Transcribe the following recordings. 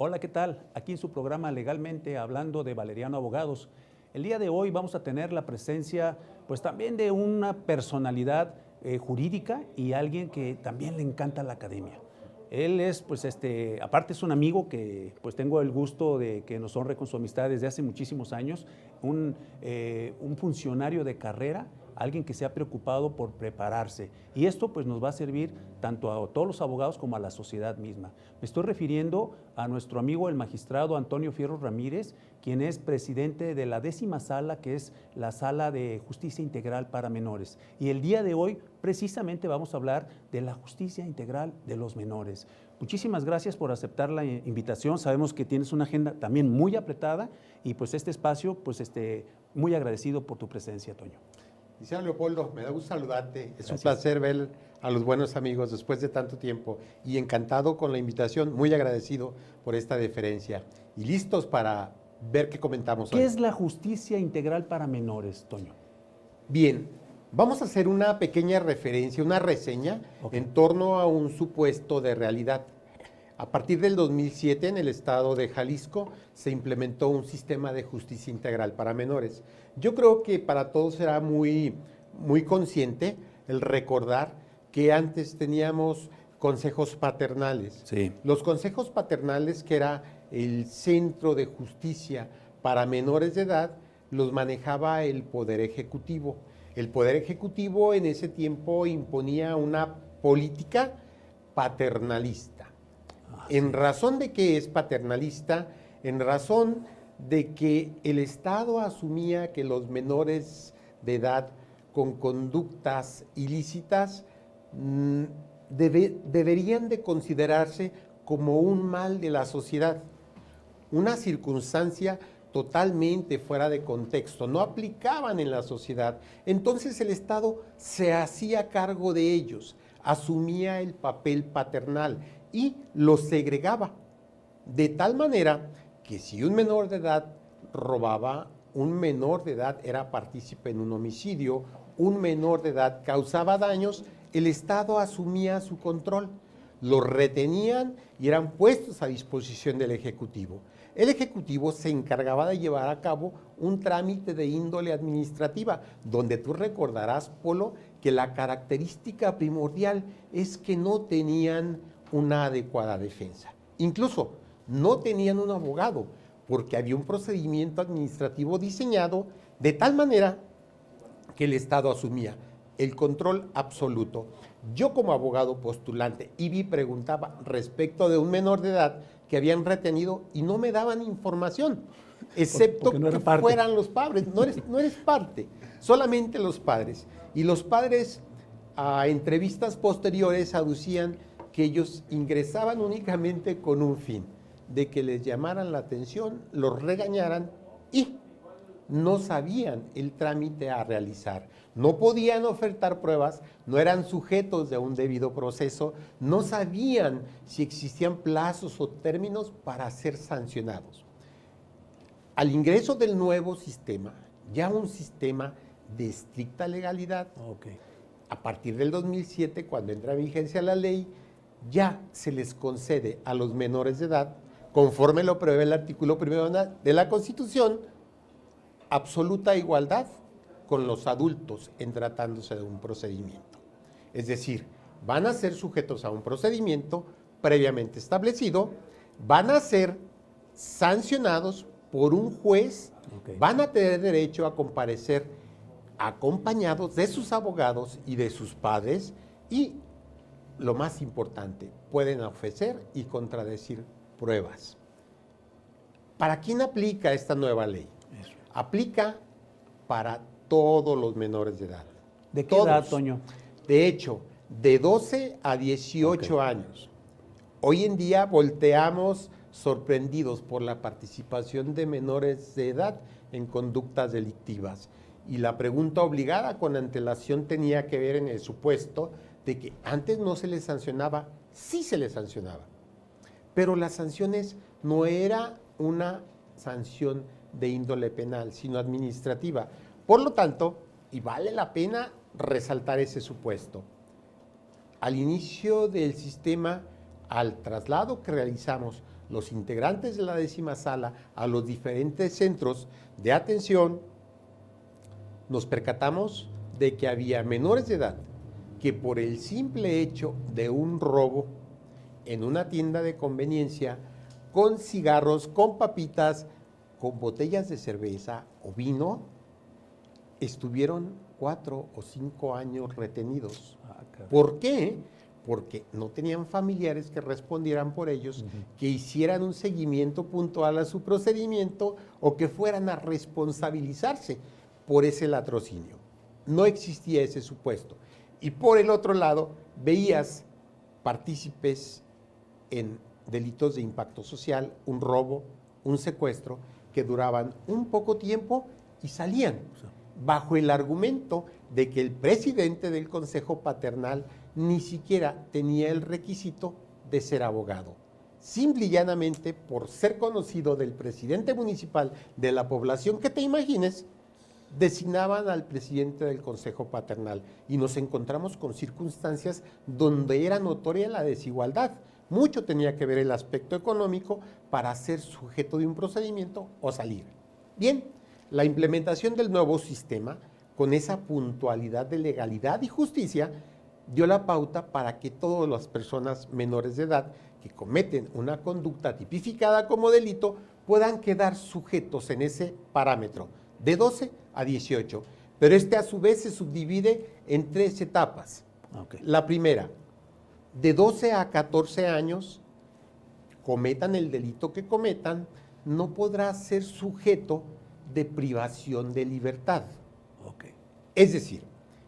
Hola, ¿qué tal? Aquí en su programa Legalmente, hablando de Valeriano Abogados. El día de hoy vamos a tener la presencia, pues también de una personalidad jurídica y alguien que también le encanta la academia. Él es, pues, aparte es un amigo que, pues, tengo el gusto de que nos honre con su amistad desde hace muchísimos años, un funcionario de carrera, alguien que se ha preocupado por prepararse. Y esto, pues, nos va a servir tanto a todos los abogados como a la sociedad misma. Me estoy refiriendo a nuestro amigo el magistrado Antonio Fierro Ramírez, quien es presidente de la 10ª sala, que es la Sala de Justicia Integral para Menores. Y el día de hoy, precisamente, vamos a hablar de la justicia integral de los menores. Muchísimas gracias por aceptar la invitación. Sabemos que tienes una agenda también muy apretada y pues este espacio, pues muy agradecido por tu presencia, Toño. Licenciado Leopoldo, me da gusto saludarte. Es Gracias. Un placer ver a los buenos amigos después de tanto tiempo y encantado con la invitación, muy agradecido por esta deferencia y listos para ver qué comentamos hoy. ¿Qué es la justicia integral para menores, Toño? Bien, vamos a hacer una pequeña referencia, una reseña en torno a un supuesto de realidad. A partir del 2007 en el estado de Jalisco se implementó un sistema de justicia integral para menores. Yo creo que para todos será muy consciente el recordar que antes teníamos consejos paternales. Sí. Los consejos paternales, que era el centro de justicia para menores de edad, los manejaba el Poder Ejecutivo. El Poder Ejecutivo en ese tiempo imponía una política paternalista. En razón de que es paternalista, en razón de que el Estado asumía que los menores de edad con conductas ilícitas deberían de considerarse como un mal de la sociedad, una circunstancia totalmente fuera de contexto, no aplicaban en la sociedad. Entonces el Estado se hacía cargo de ellos, asumía el papel paternal y los segregaba, de tal manera que si un menor de edad robaba, un menor de edad era partícipe en un homicidio, un menor de edad causaba daños, el Estado asumía su control, los retenían y eran puestos a disposición del Ejecutivo. El Ejecutivo se encargaba de llevar a cabo un trámite de índole administrativa, donde tú recordarás, Polo, que la característica primordial es que no tenían una adecuada defensa. Incluso no tenían un abogado, porque había un procedimiento administrativo diseñado de tal manera que el Estado asumía el control absoluto. Yo como abogado postulante, IBI preguntaba respecto de un menor de edad que habían retenido y no me daban información, excepto no que fueran los padres. No eres parte, solamente los padres. Y los padres a entrevistas posteriores aducían que ellos ingresaban únicamente con un fin, de que les llamaran la atención, los regañaran y no sabían el trámite a realizar. No podían ofertar pruebas, no eran sujetos de un debido proceso, no sabían si existían plazos o términos para ser sancionados. Al ingreso del nuevo sistema, ya un sistema de estricta legalidad, a partir del 2007, cuando entra en vigencia la ley, ya se les concede a los menores de edad, conforme lo prevé el artículo 1 de la Constitución, absoluta igualdad con los adultos en tratándose de un procedimiento. Es decir, van a ser sujetos a un procedimiento previamente establecido, van a ser sancionados por un juez, van a tener derecho a comparecer acompañados de sus abogados y de sus padres y, lo más importante, pueden ofrecer y contradecir pruebas. ¿Para quién aplica esta nueva ley? Aplica para todos los menores de edad. ¿De qué edad, Toño? De hecho, de 12 a 18 años. Hoy en día volteamos sorprendidos por la participación de menores de edad en conductas delictivas. Y la pregunta obligada con antelación tenía que ver en el supuesto de que antes no se les sancionaba, sí se les sancionaba. Pero las sanciones no era una sanción de índole penal, sino administrativa. Por lo tanto, y vale la pena resaltar ese supuesto, al inicio del sistema, al traslado que realizamos los integrantes de la 10ª sala a los diferentes centros de atención, nos percatamos de que había menores de edad que por el simple hecho de un robo en una tienda de conveniencia, con cigarros, con papitas, con botellas de cerveza o vino, estuvieron 4 o 5 años retenidos. ¿Por qué? Porque no tenían familiares que respondieran por ellos, que hicieran un seguimiento puntual a su procedimiento o que fueran a responsabilizarse por ese latrocinio. No existía ese supuesto. Y por el otro lado, veías partícipes en delitos de impacto social, un robo, un secuestro, que duraban un poco tiempo y salían, bajo el argumento de que el presidente del Consejo Paternal ni siquiera tenía el requisito de ser abogado. Simple y llanamente, por ser conocido del presidente municipal de la población que te imagines, designaban al presidente del Consejo Paternal y nos encontramos con circunstancias donde era notoria la desigualdad. Mucho tenía que ver el aspecto económico para ser sujeto de un procedimiento o salir. Bien, la implementación del nuevo sistema, con esa puntualidad de legalidad y justicia, dio la pauta para que todas las personas menores de edad que cometen una conducta tipificada como delito puedan quedar sujetos en ese parámetro, de 12 a 18. Pero a su vez se subdivide en 3 etapas. La primera, de 12 a 14 años, cometan el delito que cometan, no podrá ser sujeto de privación de libertad. Es decir,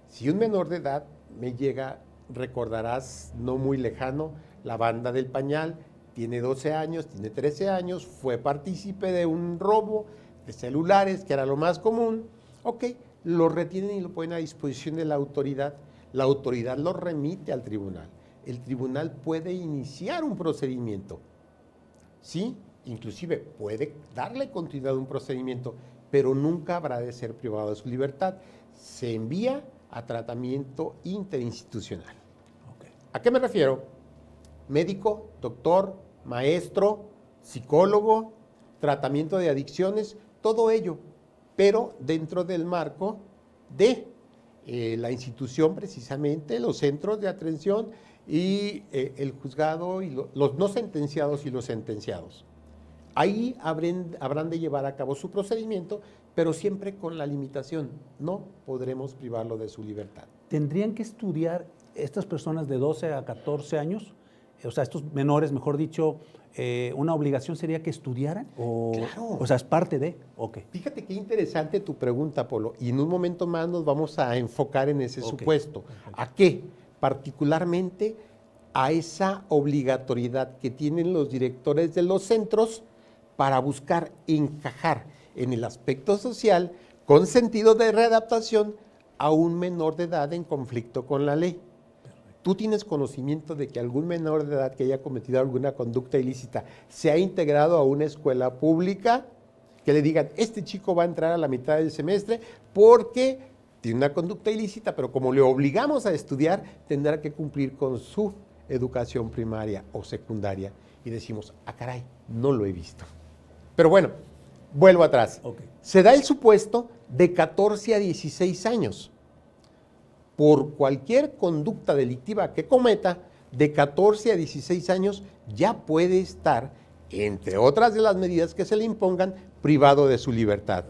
si un menor de edad me llega, recordarás, no muy lejano, la banda del pañal, tiene 12 años, tiene 13 años, fue partícipe de un robo de celulares, que era lo más común, lo retienen y lo ponen a disposición de la autoridad lo remite al tribunal. El tribunal puede iniciar un procedimiento, sí, inclusive puede darle continuidad a un procedimiento, pero nunca habrá de ser privado de su libertad. Se envía a tratamiento interinstitucional. ¿A qué me refiero? Médico, doctor, maestro, psicólogo, tratamiento de adicciones, todo ello, pero dentro del marco de la institución precisamente, los centros de atención y el juzgado, y los no sentenciados y los sentenciados. Ahí habrán de llevar a cabo su procedimiento, pero siempre con la limitación, no podremos privarlo de su libertad. ¿Tendrían que estudiar estas personas de 12 a 14 años? O sea, estos menores, mejor dicho, ¿una obligación sería que estudiaran? Claro. O sea, es parte de... Fíjate qué interesante tu pregunta, Polo, y en un momento más nos vamos a enfocar en ese supuesto. ¿A qué? Particularmente a esa obligatoriedad que tienen los directores de los centros para buscar encajar en el aspecto social con sentido de readaptación a un menor de edad en conflicto con la ley. ¿Tú tienes conocimiento de que algún menor de edad que haya cometido alguna conducta ilícita se ha integrado a una escuela pública? Que le digan, este chico va a entrar a la mitad del semestre porque tiene una conducta ilícita, pero como le obligamos a estudiar, tendrá que cumplir con su educación primaria o secundaria. Y decimos, caray, no lo he visto. Pero bueno, vuelvo atrás. Se da el supuesto de 14 a 16 años. Por cualquier conducta delictiva que cometa, de 14 a 16 años ya puede estar, entre otras de las medidas que se le impongan, privado de su libertad.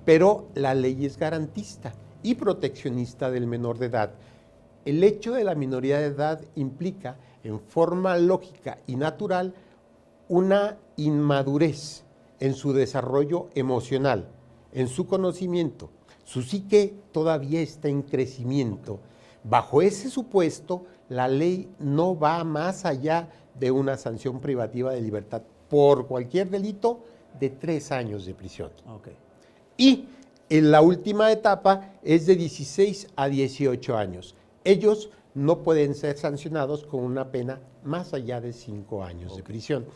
Pero la ley es garantista y proteccionista del menor de edad. El hecho de la minoría de edad implica, en forma lógica y natural, una inmadurez en su desarrollo emocional, en su conocimiento. Su psique todavía está en crecimiento. Bajo ese supuesto, la ley no va más allá de una sanción privativa de libertad por cualquier delito de 3 años de prisión. Y en la última etapa es de 16 a 18 años. Ellos no pueden ser sancionados con una pena más allá de 5 años de prisión.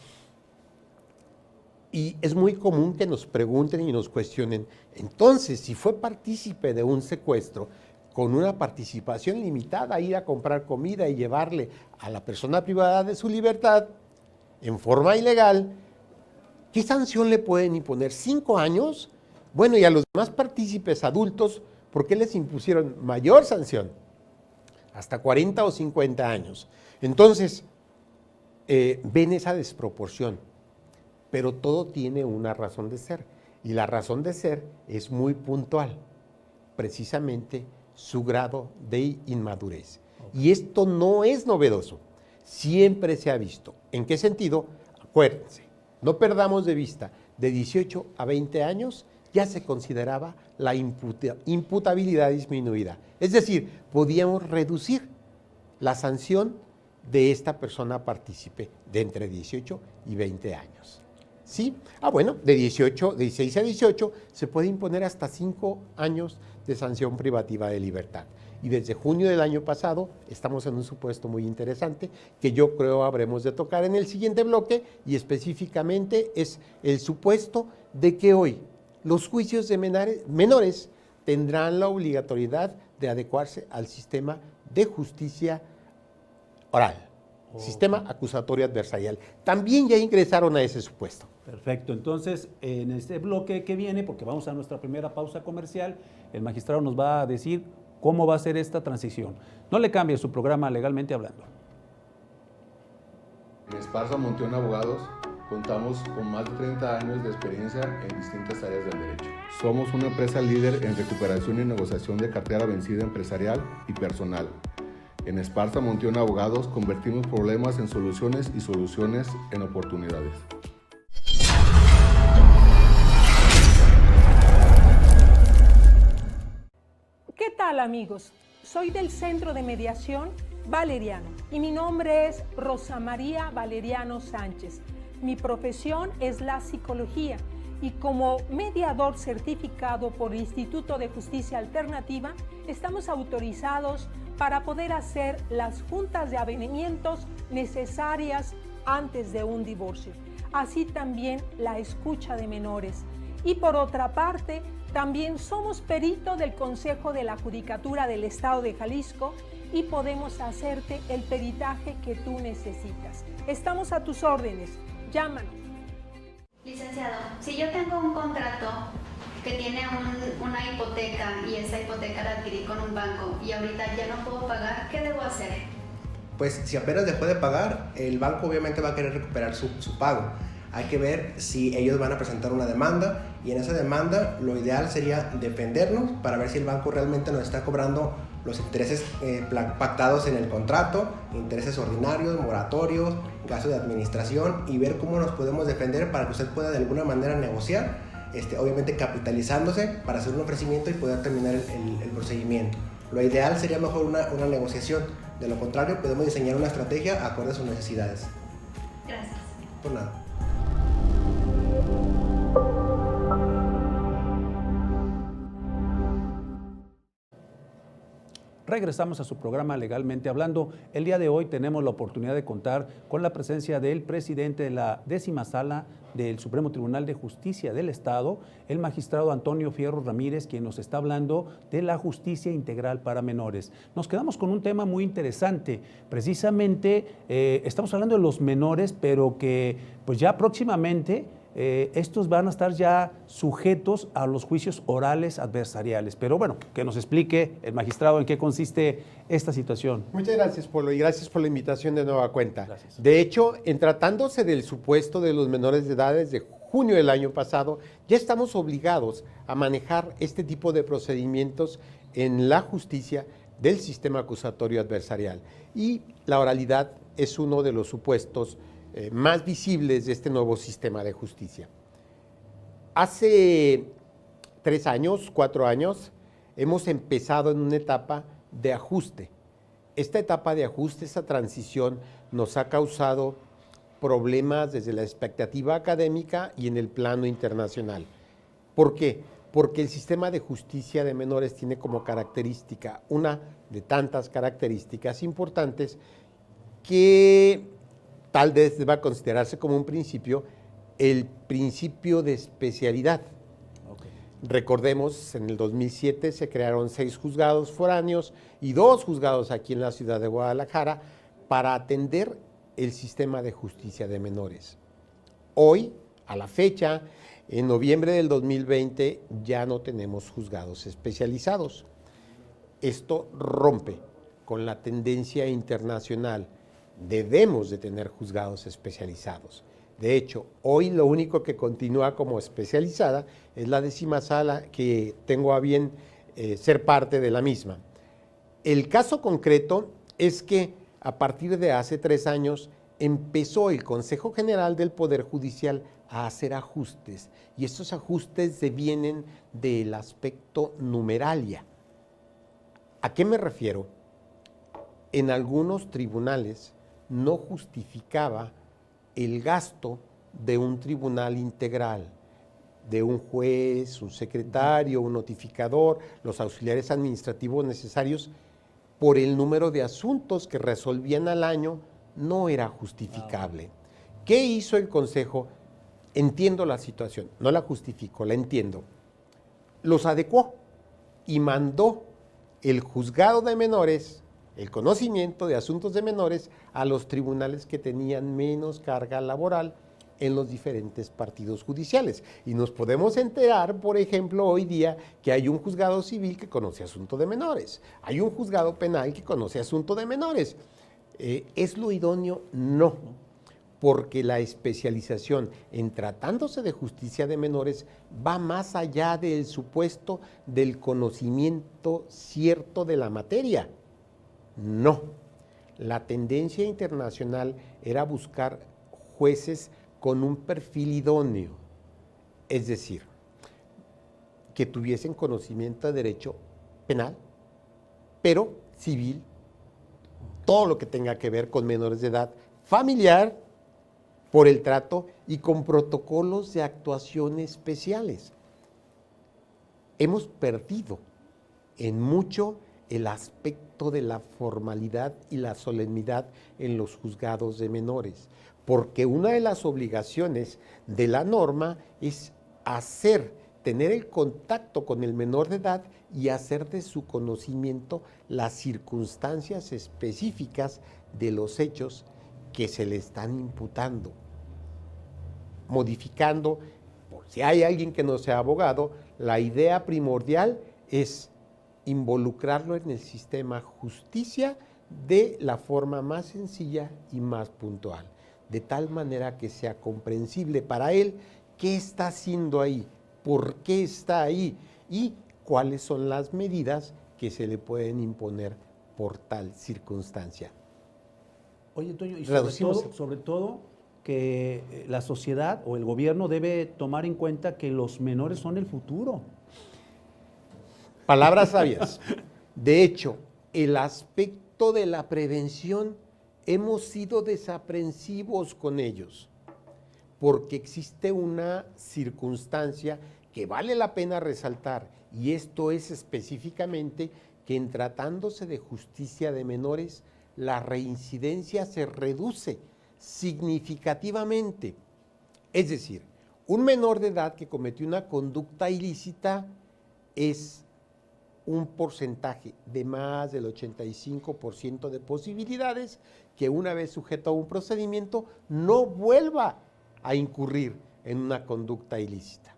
Y es muy común que nos pregunten y nos cuestionen, entonces, si fue partícipe de un secuestro con una participación limitada, ir a comprar comida y llevarle a la persona privada de su libertad, en forma ilegal, ¿qué sanción le pueden imponer? ¿5 años? Bueno, y a los demás partícipes adultos, ¿por qué les impusieron mayor sanción? Hasta 40 o 50 años. Entonces, ven esa desproporción, pero todo tiene una razón de ser, y la razón de ser es muy puntual, precisamente su grado de inmadurez. Y esto no es novedoso, siempre se ha visto. ¿En qué sentido? Acuérdense, no perdamos de vista, de 18 a 20 años ya se consideraba la imputabilidad disminuida. Es decir, podíamos reducir la sanción de esta persona partícipe de entre 18 y 20 años. ¿Sí? Bueno, de 16 a 18 se puede imponer hasta 5 años de sanción privativa de libertad. Y desde junio del año pasado estamos en un supuesto muy interesante que yo creo habremos de tocar en el siguiente bloque, y específicamente es el supuesto de que hoy los juicios de menores tendrán la obligatoriedad de adecuarse al sistema de justicia oral, sistema acusatorio adversarial. También ya ingresaron a ese supuesto. Perfecto, entonces en este bloque que viene, porque vamos a nuestra primera pausa comercial, el magistrado nos va a decir cómo va a ser esta transición. No le cambie su programa Legalmente Hablando. En Esparza Monteón Abogados contamos con más de 30 años de experiencia en distintas áreas del derecho. Somos una empresa líder en recuperación y negociación de cartera vencida empresarial y personal. En Esparza Monteón Abogados convertimos problemas en soluciones y soluciones en oportunidades. ¿Qué tal, amigos? Soy del Centro de Mediación Valeriano y mi nombre es Rosa María Valeriano Sánchez. Mi profesión es la psicología y como mediador certificado por el Instituto de Justicia Alternativa, estamos autorizados para poder hacer las juntas de avenimientos necesarias antes de un divorcio. Así también la escucha de menores. Y por otra parte, también somos perito del Consejo de la Judicatura del Estado de Jalisco y podemos hacerte el peritaje que tú necesitas. Estamos a tus órdenes. Llámanos. Licenciado, si yo tengo un contrato que tiene una hipoteca y esa hipoteca la adquirí con un banco y ahorita ya no puedo pagar, ¿qué debo hacer? Pues si apenas dejó de pagar, el banco obviamente va a querer recuperar su pago. Hay que ver si ellos van a presentar una demanda, y en esa demanda lo ideal sería defendernos para ver si el banco realmente nos está cobrando los intereses pactados en el contrato, intereses ordinarios, moratorios, gastos de administración, y ver cómo nos podemos defender para que usted pueda de alguna manera negociar, obviamente capitalizándose para hacer un ofrecimiento y poder terminar el procedimiento. Lo ideal sería mejor una negociación, de lo contrario podemos diseñar una estrategia acorde a sus necesidades. Gracias. Por nada. Regresamos a su programa Legalmente Hablando. El día de hoy tenemos la oportunidad de contar con la presencia del presidente de la 10ª Sala del Supremo Tribunal de Justicia del Estado, el magistrado Antonio Fierro Ramírez, quien nos está hablando de la justicia integral para menores. Nos quedamos con un tema muy interesante. Precisamente estamos hablando de los menores, pero que pues ya próximamente estos van a estar ya sujetos a los juicios orales adversariales. Pero bueno, que nos explique el magistrado en qué consiste esta situación. Muchas gracias, Polo, y gracias por la invitación de nueva cuenta. Gracias. De hecho, en tratándose del supuesto de los menores de edad desde junio del año pasado, ya estamos obligados a manejar este tipo de procedimientos en la justicia del sistema acusatorio adversarial. Y la oralidad es uno de los supuestos más visibles de este nuevo sistema de justicia. Hace 3 años, 4 años, hemos empezado en una etapa de ajuste. Esta etapa de ajuste, esta transición, nos ha causado problemas desde la expectativa académica y en el plano internacional. ¿Por qué? Porque el sistema de justicia de menores tiene como característica, una de tantas características importantes, que tal vez deba considerarse como un principio, el principio de especialidad. Okay. Recordemos, en el 2007 se crearon 6 juzgados foráneos y 2 juzgados aquí en la ciudad de Guadalajara para atender el sistema de justicia de menores. Hoy, a la fecha, en noviembre del 2020, ya no tenemos juzgados especializados. Esto rompe con la tendencia internacional. Debemos de tener juzgados especializados. De hecho, hoy lo único que continúa como especializada es la 10ª sala, que tengo a bien ser parte de la misma. El caso concreto es que a partir de hace 3 años empezó el Consejo General del Poder Judicial a hacer ajustes, y estos ajustes devienen del aspecto numeralia. ¿A qué me refiero? En algunos tribunales no justificaba el gasto de un tribunal integral, de un juez, un secretario, un notificador, los auxiliares administrativos necesarios, por el número de asuntos que resolvían al año, no era justificable. ¿Qué hizo el Consejo? Entiendo la situación, no la justifico, la entiendo. Los adecuó y mandó el juzgado de menores, el conocimiento de asuntos de menores, a los tribunales que tenían menos carga laboral en los diferentes partidos judiciales. Y nos podemos enterar, por ejemplo, hoy día que hay un juzgado civil que conoce asunto de menores, hay un juzgado penal que conoce asunto de menores. ¿Es lo idóneo? No, porque la especialización en tratándose de justicia de menores va más allá del supuesto del conocimiento cierto de la materia. No, la tendencia internacional era buscar jueces con un perfil idóneo, es decir, que tuviesen conocimiento de derecho penal, pero civil, todo lo que tenga que ver con menores de edad, familiar, por el trato y con protocolos de actuación especiales. Hemos perdido en mucho el aspecto de la formalidad y la solemnidad en los juzgados de menores, porque una de las obligaciones de la norma es tener el contacto con el menor de edad y hacer de su conocimiento las circunstancias específicas de los hechos que se le están imputando, modificando, por si hay alguien que no sea abogado, la idea primordial es involucrarlo en el sistema justicia de la forma más sencilla y más puntual, de tal manera que sea comprensible para él qué está haciendo ahí, por qué está ahí y cuáles son las medidas que se le pueden imponer por tal circunstancia. Oye, Toño, y Reducimos sobre todo que la sociedad o el gobierno debe tomar en cuenta que los menores son el futuro. Palabras sabias. De hecho, el aspecto de la prevención hemos sido desaprensivos con ellos, porque existe una circunstancia que vale la pena resaltar, y esto es específicamente que en tratándose de justicia de menores, la reincidencia se reduce significativamente. Es decir, un menor de edad que cometió una conducta ilícita es un porcentaje de más del 85% de posibilidades que una vez sujeto a un procedimiento no vuelva a incurrir en una conducta ilícita.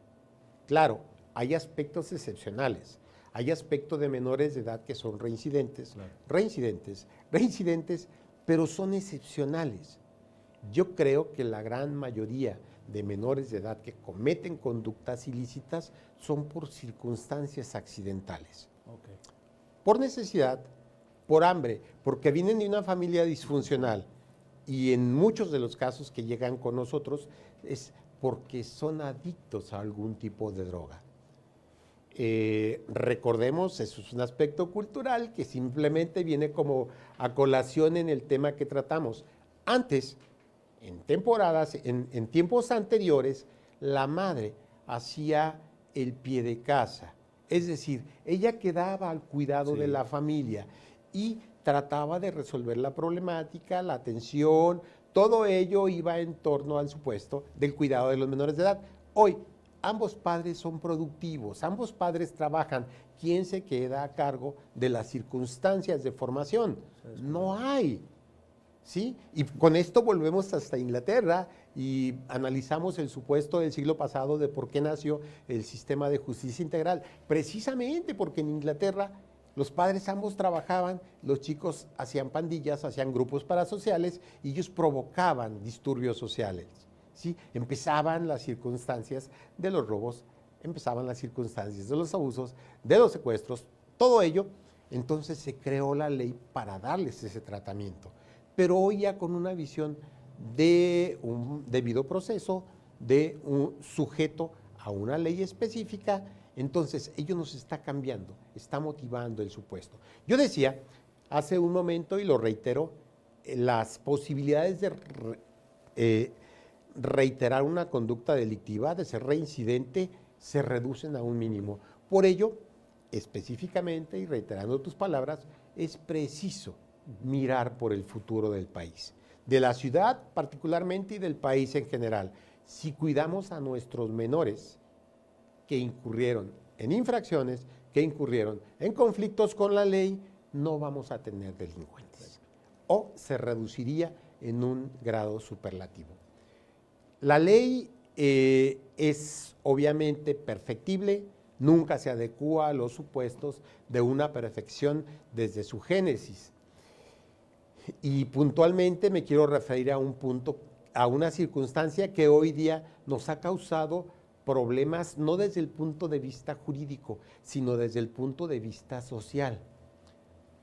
Claro, hay aspectos excepcionales, hay aspectos de menores de edad que son reincidentes, pero son excepcionales. Yo creo que la gran mayoría de menores de edad que cometen conductas ilícitas son por circunstancias accidentales. Okay. Por necesidad, por hambre, porque vienen de una familia disfuncional, y en muchos de los casos que llegan con nosotros es porque son adictos a algún tipo de droga. Recordemos, eso es un aspecto cultural que simplemente viene como a colación en el tema que tratamos. Antes, en tiempos anteriores, la madre hacía el pie de casa, es decir, ella quedaba al cuidado de la familia y trataba de resolver la problemática, la atención, todo ello iba en torno al supuesto del cuidado de los menores de edad. Hoy, ambos padres son productivos, ambos padres trabajan. ¿Quién se queda a cargo de las circunstancias de formación? No hay. ¿sí? Y con esto volvemos hasta Inglaterra y analizamos el supuesto del siglo pasado de por qué nació el sistema de justicia integral. Precisamente porque en Inglaterra los padres ambos trabajaban, los chicos hacían pandillas, hacían grupos parasociales y ellos provocaban disturbios sociales, ¿sí? Empezaban las circunstancias de los robos, empezaban las circunstancias de los abusos, de los secuestros, todo ello. Entonces se creó la ley para darles ese tratamiento. Pero hoy ya con una visión de un debido proceso, de un sujeto a una ley específica, entonces ello nos está cambiando, está motivando el supuesto. Yo decía hace un momento, y lo reitero, las posibilidades de reiterar una conducta delictiva, de ser reincidente, se reducen a un mínimo. Por ello, específicamente, y reiterando tus palabras, es preciso mirar por el futuro del país, de la ciudad particularmente y del país en general. Si cuidamos a nuestros menores que incurrieron en infracciones, que incurrieron en conflictos con la ley, no vamos a tener delincuentes, o se reduciría en un grado superlativo. La ley es obviamente perfectible, nunca se adecúa a los supuestos de una perfección desde su génesis. Y puntualmente me quiero referir a un punto, a una circunstancia que hoy día nos ha causado problemas no desde el punto de vista jurídico, sino desde el punto de vista social.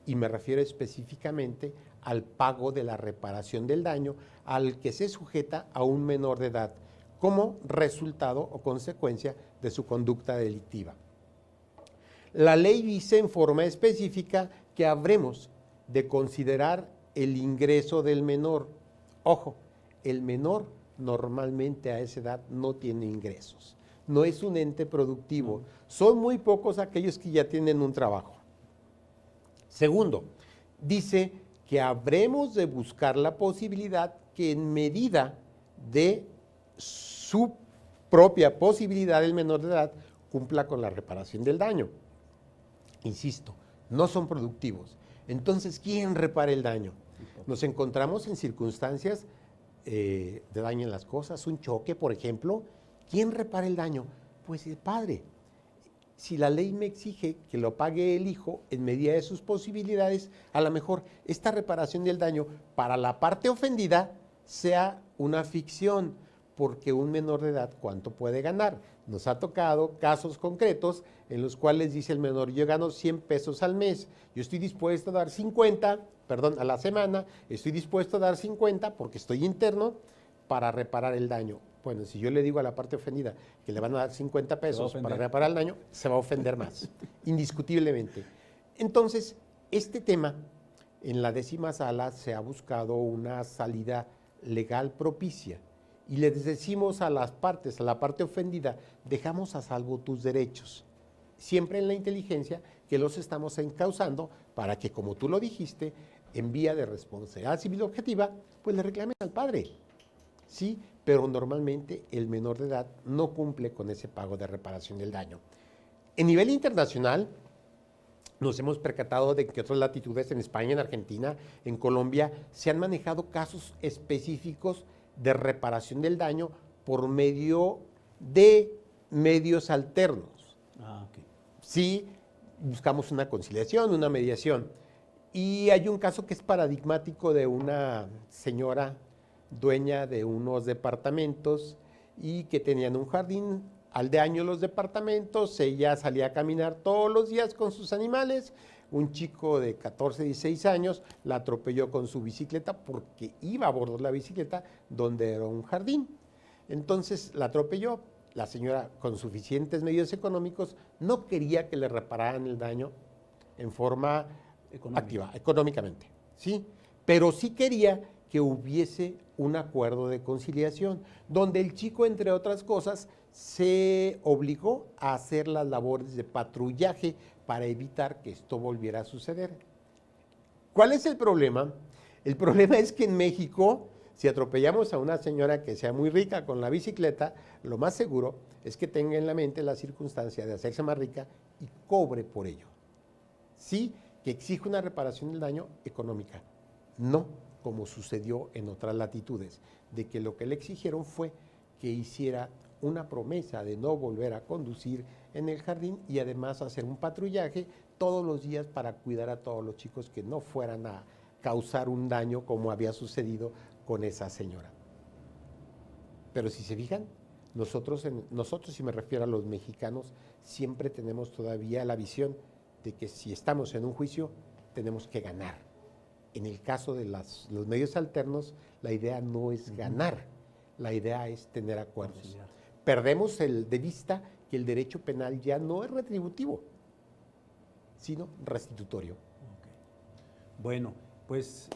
Y me refiero específicamente al pago de la reparación del daño al que se sujeta a un menor de edad, como resultado o consecuencia de su conducta delictiva. La ley dice en forma específica que habremos de considerar el ingreso del menor. Ojo, el menor normalmente a esa edad no tiene ingresos, no es un ente productivo, son muy pocos aquellos que ya tienen un trabajo. Segundo, dice que habremos de buscar la posibilidad que en medida de su propia posibilidad el menor de edad cumpla con la reparación del daño. Insisto, no son productivos. Entonces, ¿quién repara el daño? Nos encontramos en circunstancias de daño en las cosas, un choque, por ejemplo. ¿Quién repara el daño? Pues el padre. Si la ley me exige que lo pague el hijo en medida de sus posibilidades, a lo mejor esta reparación del daño para la parte ofendida sea una ficción, porque un menor de edad, ¿cuánto puede ganar? Nos ha tocado casos concretos en los cuales dice el menor, yo gano 100 pesos al mes, yo estoy dispuesto a dar 50, a la semana, estoy dispuesto a dar 50 porque estoy interno para reparar el daño. Bueno, si yo le digo a la parte ofendida que le van a dar 50 pesos para reparar el daño, se va a ofender más, indiscutiblemente. Entonces, este tema, en la 10ª sala se ha buscado una salida legal propicia y les decimos a las partes, a la parte ofendida, dejamos a salvo tus derechos, siempre en la inteligencia que los estamos encauzando para que, como tú lo dijiste, en vía de responsabilidad civil objetiva, pues le reclamen al padre, ¿sí? Pero normalmente el menor de edad no cumple con ese pago de reparación del daño. En nivel internacional, nos hemos percatado de que otras latitudes, en España, en Argentina, en Colombia, se han manejado casos específicos de reparación del daño por medio de medios alternos. Okay. Sí, buscamos una conciliación, una mediación. Y hay un caso que es paradigmático de una señora dueña de unos departamentos y que tenían un jardín aldeaño los departamentos. Ella salía a caminar todos los días con sus animales. Un chico de 14, 16 años la atropelló con su bicicleta porque iba a bordo de la bicicleta donde era un jardín. Entonces la atropelló. La señora, con suficientes medios económicos, no quería que le repararan el daño en forma activa, económicamente, ¿sí? Pero sí quería que hubiese un acuerdo de conciliación, donde el chico, entre otras cosas, se obligó a hacer las labores de patrullaje para evitar que esto volviera a suceder. ¿Cuál es el problema? El problema es que en México, si atropellamos a una señora que sea muy rica con la bicicleta, lo más seguro es que tenga en la mente la circunstancia de hacerse más rica y cobre por ello. Sí, que exige una reparación del daño económica, no como sucedió en otras latitudes, de que lo que le exigieron fue que hiciera una promesa de no volver a conducir en el jardín y además hacer un patrullaje todos los días para cuidar a todos los chicos que no fueran a causar un daño como había sucedido con esa señora. Pero si se fijan, nosotros, y me refiero a los mexicanos, siempre tenemos todavía la visión de que si estamos en un juicio, tenemos que ganar. En el caso de los medios alternos, la idea no es ganar, la idea es tener acuerdos. Perdemos de vista que el derecho penal ya no es retributivo, sino restitutorio. Okay. Bueno, pues,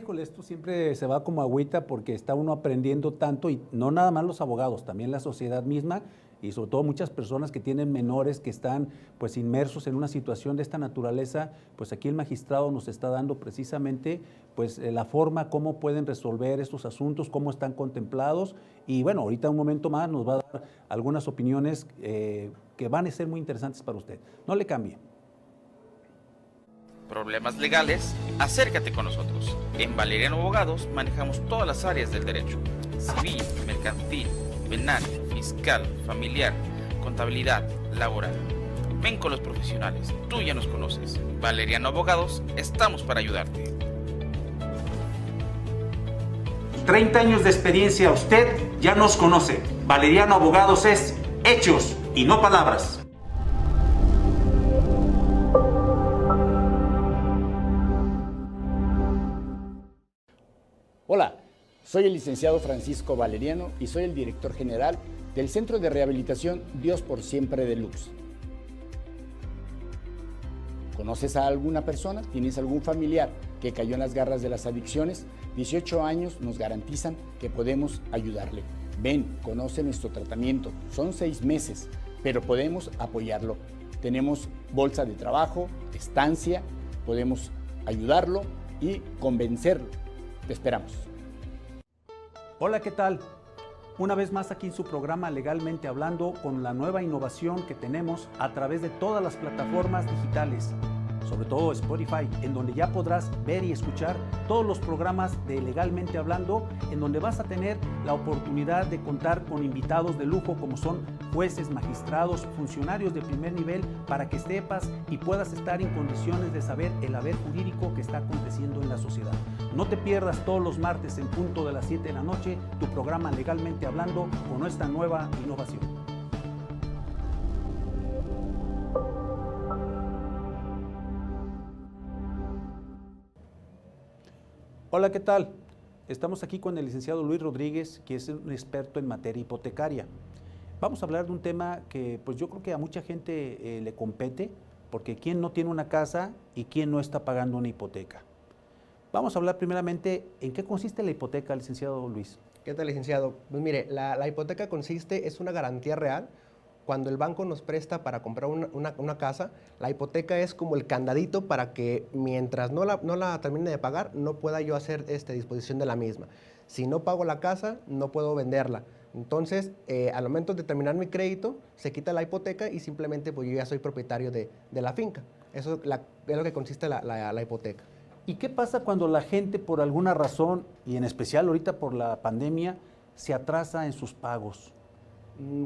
con esto siempre se va como agüita porque está uno aprendiendo tanto, y no nada más los abogados, también la sociedad misma, y sobre todo muchas personas que tienen menores que están pues inmersos en una situación de esta naturaleza. Pues aquí el magistrado nos está dando precisamente pues la forma cómo pueden resolver estos asuntos, cómo están contemplados, y bueno, ahorita un momento más nos va a dar algunas opiniones que van a ser muy interesantes para usted. No le cambie. Problemas legales, acércate con nosotros. En Valeriano Abogados manejamos todas las áreas del derecho: civil, mercantil, penal, fiscal, familiar, contabilidad, laboral. Ven con los profesionales, tú ya nos conoces. Valeriano Abogados, estamos para ayudarte. 30 años de experiencia, usted ya nos conoce. Valeriano Abogados es hechos y no palabras. Hola, soy el licenciado Francisco Valeriano y soy el director general del Centro de Rehabilitación Dios por Siempre de Lux. ¿Conoces a alguna persona? ¿Tienes algún familiar que cayó en las garras de las adicciones? 18 años nos garantizan que podemos ayudarle. Ven, conoce nuestro tratamiento. Son 6 meses, pero podemos apoyarlo. Tenemos bolsa de trabajo, estancia, podemos ayudarlo y convencerlo. Te esperamos. Hola, ¿qué tal? Una vez más aquí en su programa Legalmente Hablando, con la nueva innovación que tenemos a través de todas las plataformas digitales, sobre todo Spotify, en donde ya podrás ver y escuchar todos los programas de Legalmente Hablando, en donde vas a tener la oportunidad de contar con invitados de lujo como son jueces, magistrados, funcionarios de primer nivel, para que sepas y puedas estar en condiciones de saber el haber jurídico que está aconteciendo en la sociedad. No te pierdas todos los martes en punto de las 7 de la noche tu programa Legalmente Hablando con esta nueva innovación. Hola, ¿qué tal? Estamos aquí con el licenciado Luis Rodríguez, que es un experto en materia hipotecaria. Vamos a hablar de un tema que pues yo creo que a mucha gente le compete, porque ¿quién no tiene una casa y quién no está pagando una hipoteca? Vamos a hablar primeramente en qué consiste la hipoteca, licenciado Luis. ¿Qué tal, licenciado? Pues mire, la hipoteca es una garantía real. Cuando el banco nos presta para comprar una casa, la hipoteca es como el candadito para que mientras no la termine de pagar, no pueda yo hacer disposición de la misma. Si no pago la casa, no puedo venderla. Entonces, al momento de terminar mi crédito, se quita la hipoteca y simplemente pues, yo ya soy propietario de la finca. Eso es lo que consiste la hipoteca. ¿Y qué pasa cuando la gente por alguna razón, y en especial ahorita por la pandemia, se atrasa en sus pagos?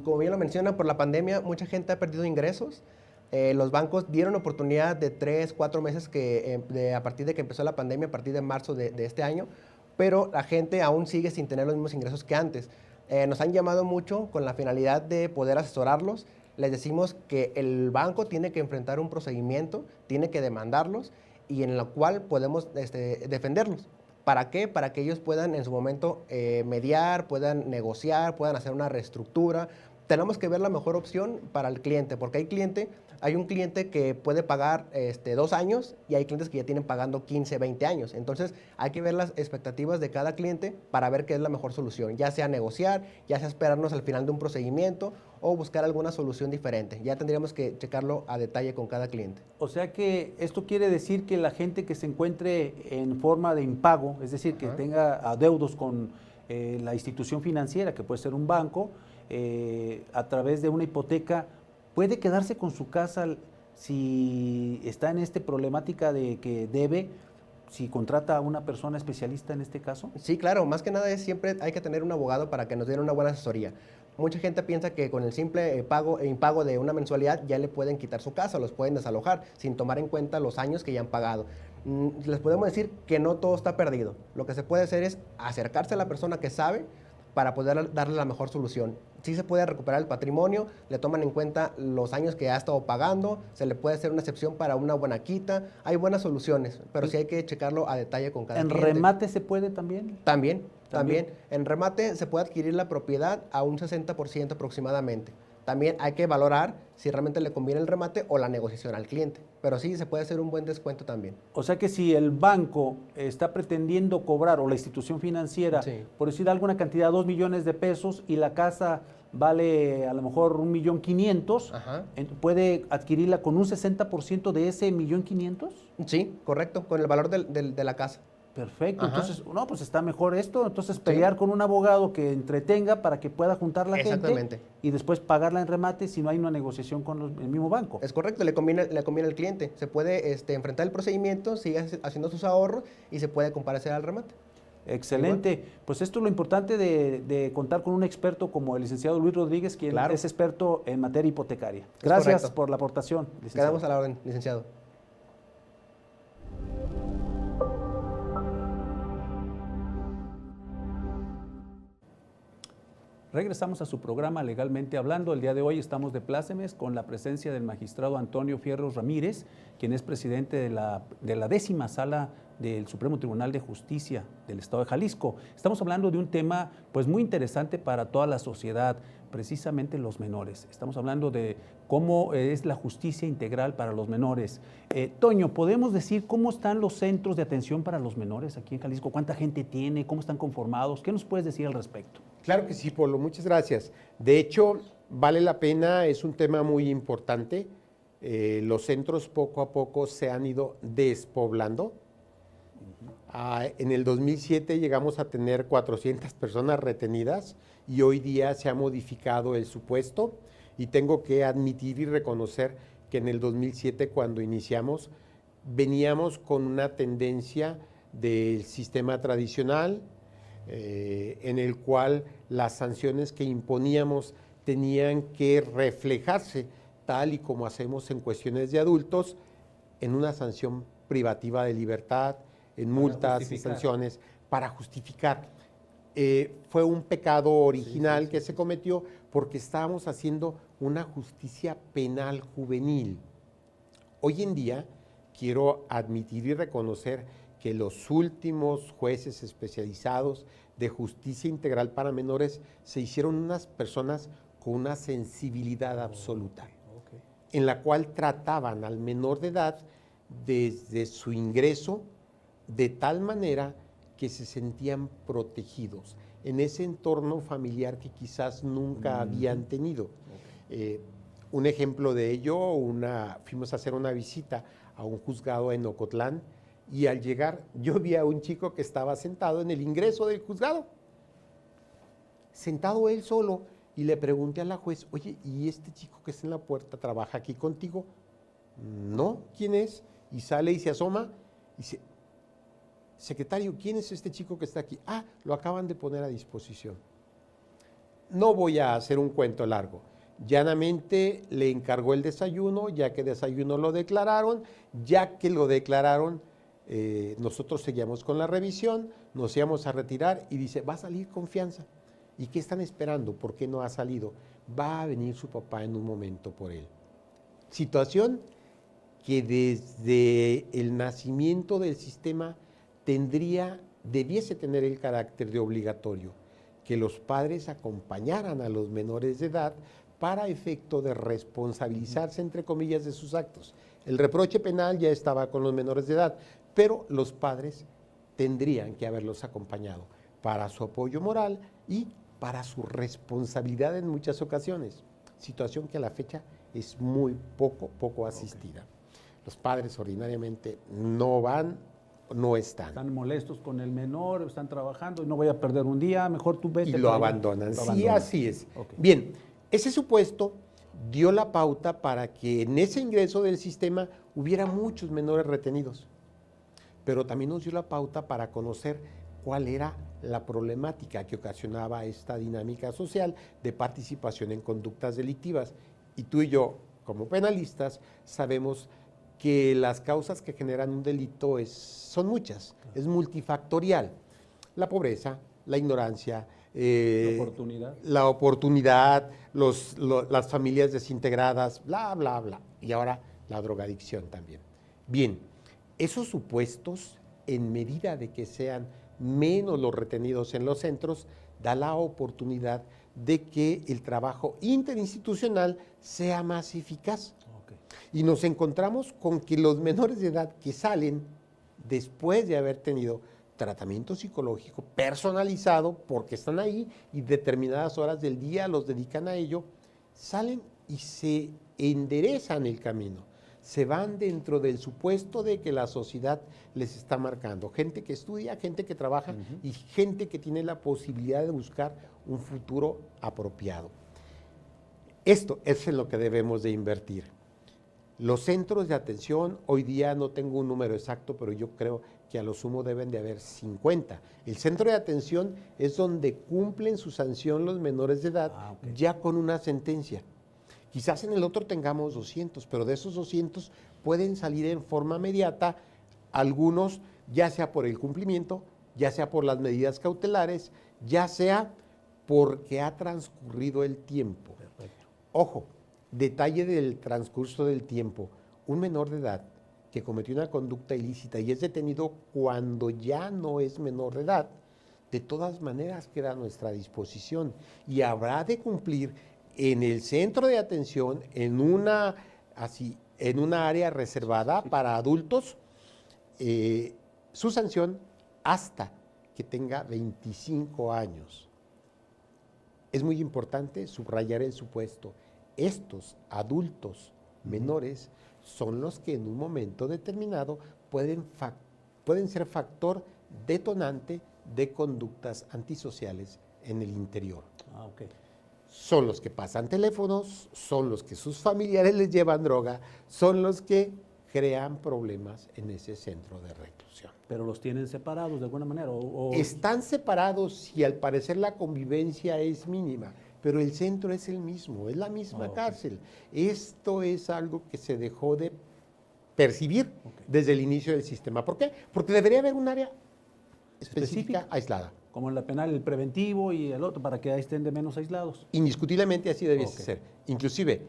Como bien lo menciona, por la pandemia mucha gente ha perdido ingresos. Los bancos dieron oportunidad de 3, 4 meses a partir de que empezó la pandemia, a partir de marzo de este año, pero la gente aún sigue sin tener los mismos ingresos que antes. Nos han llamado mucho con la finalidad de poder asesorarlos. Les decimos que el banco tiene que enfrentar un procedimiento, tiene que demandarlos y en lo cual podemos defenderlos. ¿Para qué? Para que ellos puedan en su momento mediar, puedan negociar, puedan hacer una reestructura. Tenemos que ver la mejor opción para el cliente, porque hay un cliente que puede pagar 2 años y hay clientes que ya tienen pagando 15, 20 años. Entonces hay que ver las expectativas de cada cliente para ver qué es la mejor solución, ya sea negociar, ya sea esperarnos al final de un procedimiento o buscar alguna solución diferente. Ya tendríamos que checarlo a detalle con cada cliente. O sea que esto quiere decir que la gente que se encuentre en forma de impago, es decir, que tenga adeudos con la institución financiera, que puede ser un banco, a través de una hipoteca, puede quedarse con su casa si está en esta problemática de que debe, si contrata a una persona especialista en este caso? Sí, claro, más que nada es siempre hay que tener un abogado para que nos den una buena asesoría. Mucha gente piensa que con el simple impago de una mensualidad ya le pueden quitar su casa, los pueden desalojar, sin tomar en cuenta los años que ya han pagado. Les podemos decir que no todo está perdido. Lo que se puede hacer es acercarse a la persona que sabe para poder darle la mejor solución. Sí se puede recuperar el patrimonio, le toman en cuenta los años que ha estado pagando, se le puede hacer una excepción para una buena quita. Hay buenas soluciones, pero sí hay que checarlo a detalle con cada ¿En cliente. remate se puede también? También. En remate se puede adquirir la propiedad a un 60% aproximadamente. También hay que valorar si realmente le conviene el remate o la negociación al cliente. Pero sí, se puede hacer un buen descuento también. O sea que si el banco está pretendiendo cobrar, o la institución financiera, Sí. por decir alguna cantidad, 2 millones de pesos, y la casa vale a lo mejor 1.500.000, Ajá. ¿puede adquirirla con un 60% de ese 1.500.000? Sí, correcto, con el valor de la casa. Perfecto, Ajá. entonces, no, pues está mejor esto, entonces pelear con un abogado que entretenga para que pueda juntar la gente Exactamente. y después pagarla en remate si no hay una negociación con el mismo banco. Es correcto, le conviene al cliente. Se puede enfrentar el procedimiento, sigue haciendo sus ahorros y se puede comparecer al remate. Excelente, pues esto es lo importante de contar con un experto como el licenciado Luis Rodríguez, quien Claro. es experto en materia hipotecaria. Gracias correcto. por la aportación, licenciado. Quedamos a la orden, licenciado. Regresamos a su programa Legalmente Hablando. El día de hoy estamos de plácemes con la presencia del magistrado Antonio Fierros Ramírez, quien es presidente de la 10ª Sala del Supremo Tribunal de Justicia del Estado de Jalisco. Estamos hablando de un tema pues muy interesante para toda la sociedad, precisamente los menores. Estamos hablando de cómo es la justicia integral para los menores. Toño, ¿podemos decir cómo están los centros de atención para los menores aquí en Jalisco? ¿Cuánta gente tiene? ¿Cómo están conformados? ¿Qué nos puedes decir al respecto? Claro que sí, Polo, muchas gracias. De hecho, vale la pena, es un tema muy importante. Los centros poco a poco se han ido despoblando. En el 2007 llegamos a tener 400 personas retenidas y hoy día se ha modificado el supuesto y tengo que admitir y reconocer que en el 2007 cuando iniciamos veníamos con una tendencia del sistema tradicional, en el cual las sanciones que imponíamos tenían que reflejarse, tal y como hacemos en cuestiones de adultos, en una sanción privativa de libertad, en multas y sanciones, para justificar. Fue un pecado original que se cometió porque estábamos haciendo una justicia penal juvenil. Hoy en día quiero admitir y reconocer que los últimos jueces especializados de justicia integral para menores se hicieron unas personas con una sensibilidad absoluta, en la cual trataban al menor de edad desde su ingreso de tal manera que se sentían protegidos en ese entorno familiar que quizás nunca habían tenido. Un ejemplo de ello, fuimos a hacer una visita a un juzgado en Ocotlán, y al llegar yo vi a un chico que estaba sentado en el ingreso del juzgado, sentado él solo, y le pregunté a la juez, oye, ¿y este chico que está en la puerta trabaja aquí contigo? No, ¿quién es? Y sale y se asoma y dice, secretario, ¿quién es este chico que está aquí? Ah, lo acaban de poner a disposición. No voy a hacer un cuento largo. Llanamente le encargó el desayuno, ya que desayuno lo declararon, ya que lo declararon, nosotros seguíamos con la revisión, nos íbamos a retirar y dice, va a salir confianza. ¿Y qué están esperando? ¿Por qué no ha salido? Va a venir su papá en un momento por él. Situación que desde el nacimiento del sistema debiese tener el carácter de obligatorio, que los padres acompañaran a los menores de edad para efecto de responsabilizarse, entre comillas, de sus actos. El reproche penal ya estaba con los menores de edad, pero los padres tendrían que haberlos acompañado para su apoyo moral y para su responsabilidad en muchas ocasiones, situación que a la fecha es muy poco asistida. Los padres ordinariamente no van, no están. Están molestos con el menor, están trabajando y no voy a perder un día, mejor tú vete. Y lo abandonan. Sí, así es. Okay. Bien, ese supuesto dio la pauta para que en ese ingreso del sistema hubiera muchos menores retenidos. pero también nos dio la pauta para conocer cuál era la problemática que ocasionaba esta dinámica social de participación en conductas delictivas. Y tú y yo, como penalistas, sabemos que las causas que generan un delito son muchas, es multifactorial. La pobreza, la ignorancia, la oportunidad, las familias desintegradas, bla, bla, bla. Y ahora la drogadicción también. Bien, esos supuestos, en medida de que sean menos los retenidos en los centros, da la oportunidad de que el trabajo interinstitucional sea más eficaz. Okay. Y nos encontramos con que los menores de edad que salen después de haber tenido tratamiento psicológico personalizado, porque están ahí y determinadas horas del día los dedican a ello, salen y se enderezan el camino. Se van dentro del supuesto de que la sociedad les está marcando. Gente que estudia, gente que trabaja y gente que tiene la posibilidad de buscar un futuro apropiado. Esto es en lo que debemos de invertir. Los centros de atención, hoy día no tengo un número exacto, pero yo creo que a lo sumo deben de haber 50. El centro de atención es donde cumplen su sanción los menores de edad ya con una sentencia. Quizás en el otro tengamos 200, pero de esos 200 pueden salir en forma inmediata algunos, ya sea por el cumplimiento, ya sea por las medidas cautelares, ya sea porque ha transcurrido el tiempo. Perfecto. Ojo, detalle del transcurso del tiempo. Un menor de edad que cometió una conducta ilícita y es detenido cuando ya no es menor de edad, de todas maneras queda a nuestra disposición y habrá de cumplir en el centro de atención, en una área reservada para adultos, su sanción hasta que tenga 25 años. Es muy importante subrayar el supuesto. Estos adultos menores son los que en un momento determinado pueden ser factor detonante de conductas antisociales en el interior. Son los que pasan teléfonos, son los que sus familiares les llevan droga, son los que crean problemas en ese centro de reclusión. ¿Pero los tienen separados de alguna manera? Están separados y al parecer la convivencia es mínima, pero el centro es el mismo, es la misma cárcel. Esto es algo que se dejó de percibir desde el inicio del sistema. ¿Por qué? Porque debería haber un área específica aislada. Como en la penal, el preventivo y el otro, para que estén de menos aislados. Indiscutiblemente así debiese ser. Inclusive,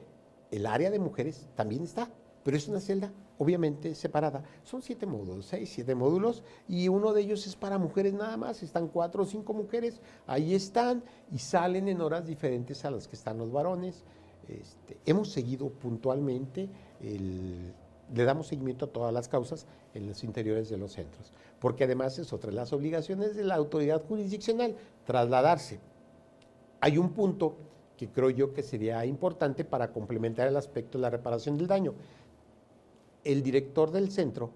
el área de mujeres también está, pero es una celda obviamente separada. Son 7 módulos, 7 módulos, y uno de ellos es para mujeres nada más. Están 4 o 5 mujeres, ahí están, y salen en horas diferentes a las que están los varones. Hemos seguido puntualmente, le damos seguimiento a todas las causas en los interiores de los centros, porque además es otra de las obligaciones de la autoridad jurisdiccional, trasladarse. Hay un punto que creo yo que sería importante para complementar el aspecto de la reparación del daño. El director del centro,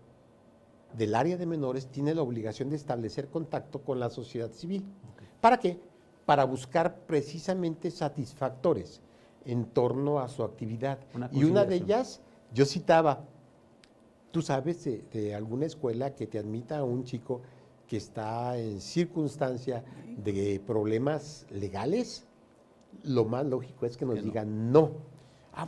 del área de menores, tiene la obligación de establecer contacto con la sociedad civil. ¿Para qué? Para buscar precisamente satisfactores en torno a su actividad. Y una de ellas, yo citaba, ¿tú sabes de alguna escuela que te admita a un chico que está en circunstancia de problemas legales? Lo más lógico es que nos digan no.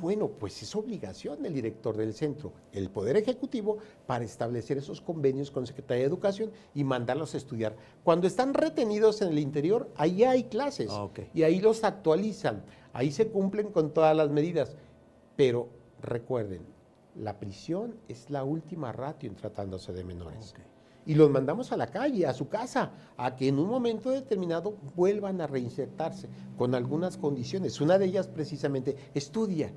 Bueno, pues es obligación del director del centro, el Poder Ejecutivo, para establecer esos convenios con Secretaría de Educación y mandarlos a estudiar. Cuando están retenidos en el interior, ahí hay clases y ahí los actualizan, ahí se cumplen con todas las medidas. Pero recuerden, la prisión es la última ratio en tratándose de menores. Y los mandamos a la calle, a su casa, a que en un momento determinado vuelvan a reinsertarse con algunas condiciones. Una de ellas precisamente, estudia.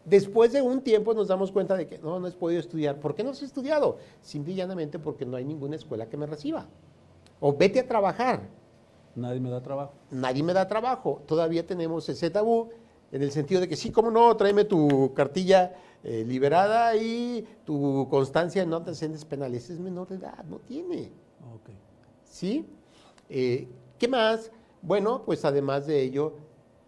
Después de un tiempo nos damos cuenta de que no has podido estudiar. ¿Por qué no has estudiado? Simple y llanamente porque no hay ninguna escuela que me reciba. O vete a trabajar. Nadie me da trabajo. Nadie me da trabajo. Todavía tenemos ese tabú en el sentido de que sí, cómo no, tráeme tu cartilla liberada y tu constancia en no antecedentes penales. Es menor de edad, no tiene. ¿Sí? ¿Qué más? Bueno, pues además de ello,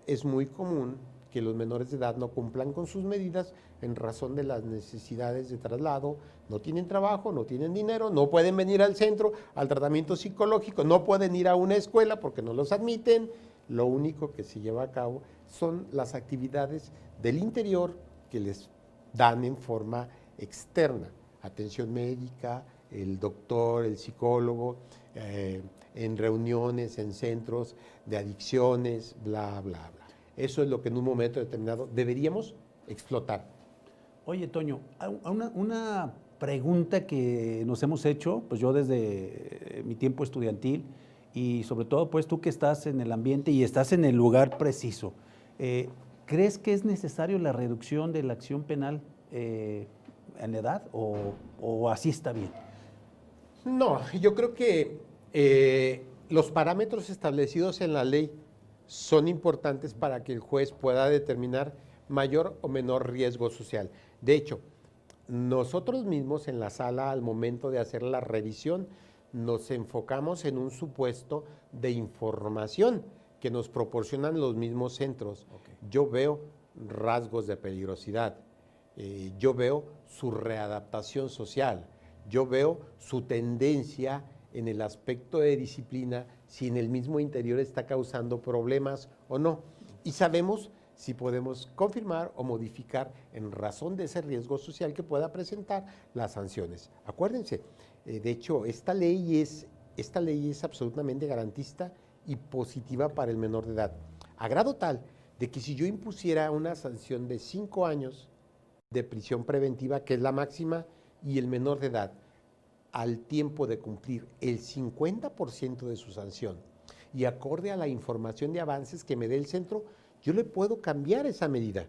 es muy común que los menores de edad no cumplan con sus medidas en razón de las necesidades de traslado, no tienen trabajo, no tienen dinero, no pueden venir al centro, al tratamiento psicológico, no pueden ir a una escuela porque no los admiten. Lo único que se lleva a cabo son las actividades del interior que les dan en forma externa, atención médica, el doctor, el psicólogo, en reuniones, en centros de adicciones, bla, bla, bla. Eso es lo que en un momento determinado deberíamos explotar. Oye, Toño, una pregunta que nos hemos hecho, pues yo desde mi tiempo estudiantil y sobre todo pues tú que estás en el ambiente y estás en el lugar preciso, ¿crees que es necesario la reducción de la acción penal en edad o así está bien? No, yo creo que los parámetros establecidos en la ley son importantes para que el juez pueda determinar mayor o menor riesgo social. De hecho, nosotros mismos en la sala, al momento de hacer la revisión, nos enfocamos en un supuesto de información que nos proporcionan los mismos centros. Okay. Yo veo rasgos de peligrosidad, yo veo su readaptación social, yo veo su tendencia en el aspecto de disciplina, si en el mismo interior está causando problemas o no. Y sabemos si podemos confirmar o modificar en razón de ese riesgo social que pueda presentar las sanciones. Acuérdense, de hecho, esta ley es absolutamente garantista y positiva para el menor de edad, a grado tal de que si yo impusiera una sanción de 5 años de prisión preventiva, que es la máxima, y el menor de edad, al tiempo de cumplir el 50% de su sanción y acorde a la información de avances que me dé el centro, yo le puedo cambiar esa medida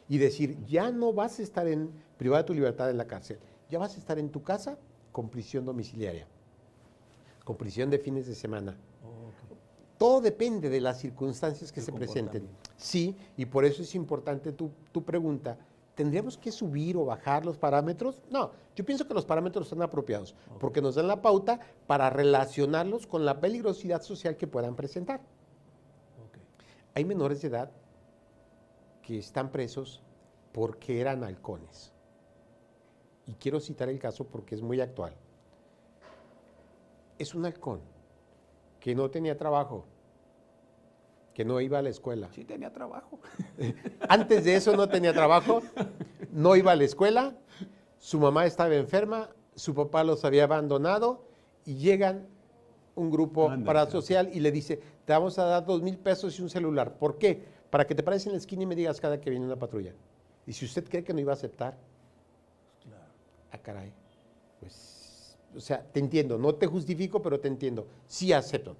y decir, ya no vas a estar privado de tu libertad en la cárcel, ya vas a estar en tu casa con prisión domiciliaria, con prisión de fines de semana. Todo depende de las circunstancias que se presenten. Sí, y por eso es importante tu pregunta. ¿Tendríamos que subir o bajar los parámetros? No, yo pienso que los parámetros son apropiados, porque nos dan la pauta para relacionarlos con la peligrosidad social que puedan presentar. Hay menores de edad que están presos porque eran halcones. Y quiero citar el caso porque es muy actual. Es un halcón que no tenía trabajo, que no iba a la escuela. Sí tenía trabajo. Antes de eso no tenía trabajo, no iba a la escuela, su mamá estaba enferma, su papá los había abandonado y llegan un grupo parasocial y le dice, te vamos a dar 2,000 pesos y un celular. ¿Por qué? Para que te pares en la esquina y me digas cada que viene una patrulla. Y si usted cree que no iba a aceptar, claro. Ah, caray, pues, o sea, te entiendo, no te justifico, pero te entiendo, sí acepto.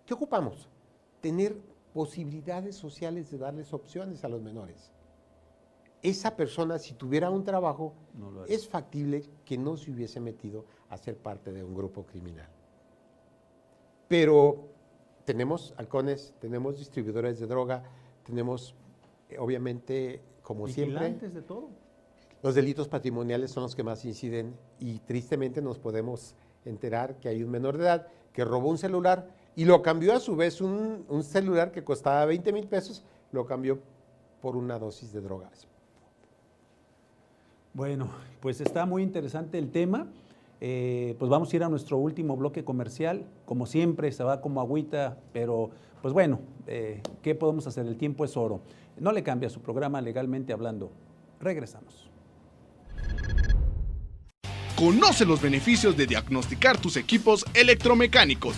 ¿Qué ocupamos? Tener posibilidades sociales de darles opciones a los menores. Esa persona, si tuviera un trabajo, es factible que no se hubiese metido a ser parte de un grupo criminal. Pero tenemos halcones, tenemos distribuidores de droga, tenemos, obviamente, como siempre, de todo. Los delitos patrimoniales son los que más inciden y tristemente nos podemos enterar que hay un menor de edad que robó un celular y lo cambió a su vez un celular que costaba 20,000 pesos, lo cambió por una dosis de drogas. Bueno, pues está muy interesante el tema. Pues vamos a ir a nuestro último bloque comercial. Como siempre, se va como agüita, pero pues bueno, ¿qué podemos hacer? El tiempo es oro. No le cambia su programa Legalmente Hablando. Regresamos. Conoce los beneficios de diagnosticar tus equipos electromecánicos.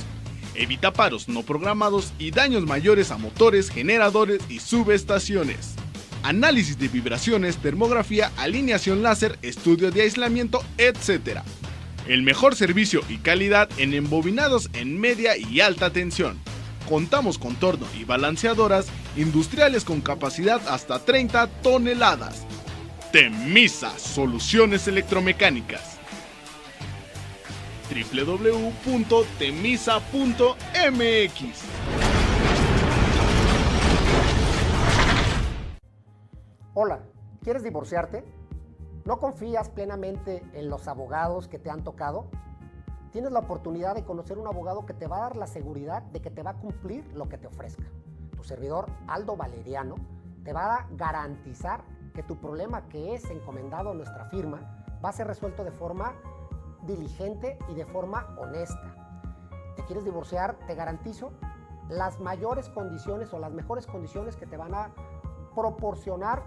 Evita paros no programados y daños mayores a motores, generadores y subestaciones. Análisis de vibraciones, termografía, alineación láser, estudio de aislamiento, etc. El mejor servicio y calidad en embobinados en media y alta tensión. Contamos con torno y balanceadoras industriales con capacidad hasta 30 toneladas. Temisa Soluciones Electromecánicas. www.temisa.mx. Hola, ¿quieres divorciarte? ¿No confías plenamente en los abogados que te han tocado? Tienes la oportunidad de conocer un abogado que te va a dar la seguridad de que te va a cumplir lo que te ofrezca. Tu servidor, Aldo Valeriano, te va a garantizar que tu problema que es encomendado a nuestra firma va a ser resuelto de forma diligente y de forma honesta. ¿Te quieres divorciar? Te garantizo las mayores condiciones o las mejores condiciones que te van a proporcionar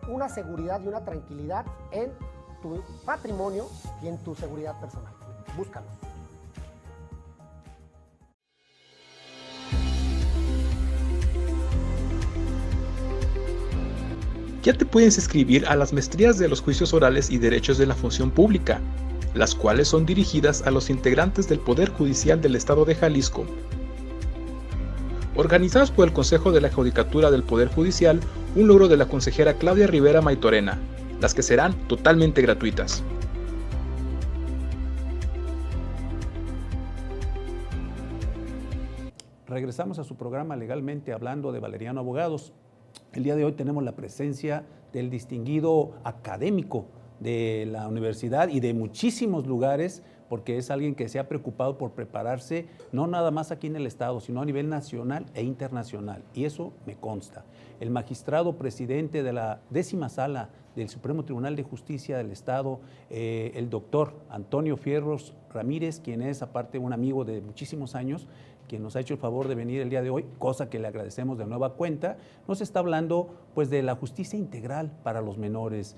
una seguridad y una tranquilidad en tu patrimonio y en tu seguridad personal. Búscanos. Ya te puedes inscribir a las maestrías de los juicios orales y derechos de la función pública, las cuales son dirigidas a los integrantes del Poder Judicial del Estado de Jalisco. Organizadas por el Consejo de la Judicatura del Poder Judicial, un logro de la consejera Claudia Rivera Maitorena, las que serán totalmente gratuitas. Regresamos a su programa Legalmente Hablando de Valeriano Abogados. El día de hoy tenemos la presencia del distinguido académico de la universidad y de muchísimos lugares, porque es alguien que se ha preocupado por prepararse, no nada más aquí en el Estado, sino a nivel nacional e internacional, y eso me consta. El magistrado presidente de la 10ª Sala del Supremo Tribunal de Justicia del Estado, el doctor Antonio Fierros Ramírez, quien es aparte un amigo de muchísimos años, quien nos ha hecho el favor de venir el día de hoy, cosa que le agradecemos de nueva cuenta, nos está hablando pues de la justicia integral para los menores.